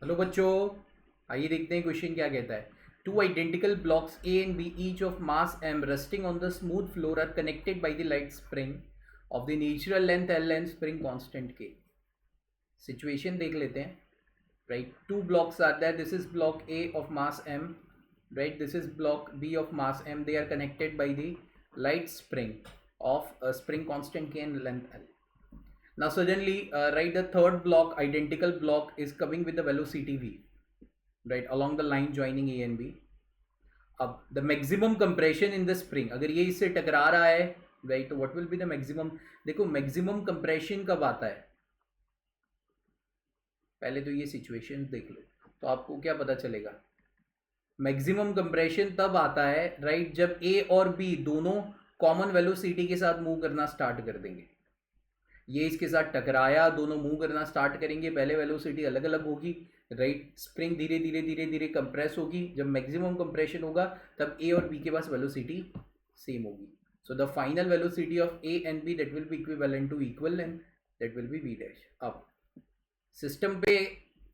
Hello बच्चों, आइए देखते हैं क्वेश्चन क्या कहता है। Two identical blocks A and B each of mass m resting on the smooth floor are connected by the light spring of the natural length L and spring constant K. Situation देख लेते हैं। Right, two blocks are there, this is block A of mass m, right, this is block B of mass m, they are connected by the light spring of a spring constant K and length L. Now suddenly, right, the third block, identical block, is coming with the velocity v, right, along the line joining A and B. अब the maximum compression in the spring, अगर ये इससे टकरा रहा है, right, तो what will be the maximum? देखो maximum compression कब आता है, पहले तो ये सिचुएशन देख लो तो आपको क्या पता चलेगा। मैक्सिमम कंप्रेशन तब आता है, राइट, जब ए और बी दोनों कॉमन वेलोसिटी के साथ मूव करना स्टार्ट कर देंगे। ये इसके साथ टकराया, दोनों मूव करना स्टार्ट करेंगे, पहले वेलोसिटी अलग अलग होगी, राइट, स्प्रिंग धीरे धीरे धीरे धीरे कंप्रेस होगी, जब मैक्सिमम कंप्रेशन होगा तब ए और बी के पास वेलोसिटी सेम होगी। So the final velocity of A and B that will be equivalent to equal length, that will be V dash. अब सिस्टम पे,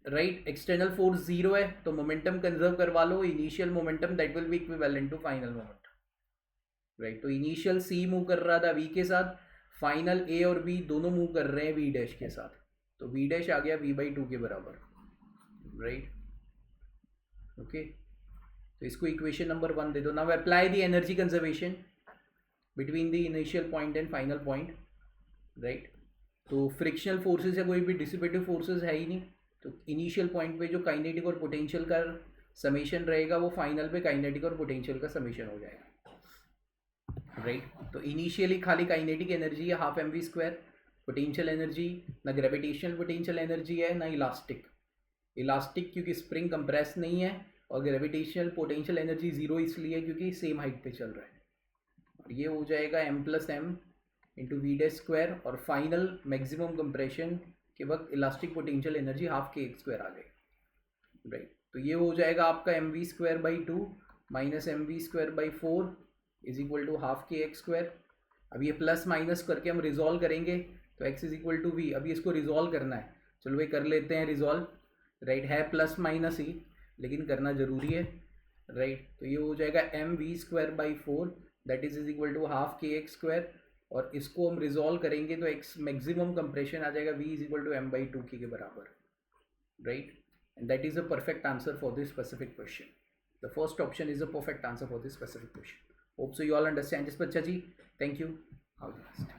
राइट, एक्सटर्नल फोर्स जीरो है तो मोमेंटम कंजर्व करवा लो, initial momentum that will be equivalent to final momentum, right. तो initial C move कर रहा था वी के साथ, फाइनल ए और बी दोनों मूव कर रहे हैं वी डैश के साथ, तो वी डैश आ गया v/2 के बराबर, राइट, ओके। तो इसको इक्वेशन नंबर 1 दे दो। Now apply the energy conservation between the initial point and final point, right. तो फ्रिक्शनल फोर्सेस या कोई भी डिसिपेटिव फोर्सेस है ही नहीं, तो इनिशियल पॉइंट पे जो काइनेटिक और पोटेंशियल का समेशन रहेगा वो फाइनल पे काइनेटिक और पोटेंशियल का समेशन हो जाएगा, राइट। तो इनिशियली खाली काइनेटिक एनर्जी है हाफ mv², पोटेंशियल एनर्जी ना ग्रेविटेशनल पोटेंशियल एनर्जी है ना इलास्टिक क्योंकि स्प्रिंग कंप्रेस नहीं है, और ग्रेविटेशनल पोटेंशियल एनर्जी जीरो इसलिए क्योंकि सेम हाइट पे चल रहा है, और ये हो जाएगा m+m इंटू v², और फाइनल मैक्सिमम कंप्रेशन के वक्त elastic potential energy half kx² आ गई, राइट। तो ये हो जाएगा आपका mv²/2 minus mv²/4 is equal to half kx²। अब ये प्लस माइनस करके हम रिजॉल्व करेंगे तो x is equal to v। अभी इसको रिजॉल्व करना है, चलो भाई कर लेते हैं रिजॉल्व, राइट। है प्लस माइनस ही लेकिन करना जरूरी है, राइट। तो ये हो जाएगा mv²/4 that is equal to half kx², और इसको हम रिजॉल्व करेंगे तो x मैक्सिमम कंप्रेशन आ जाएगा v is equal to m/2 के बराबर, right. And that is a perfect answer for this specific question. The first option is a perfect answer for this specific question. Hope so you all understand this, Bacha ji. Thank you. All the best.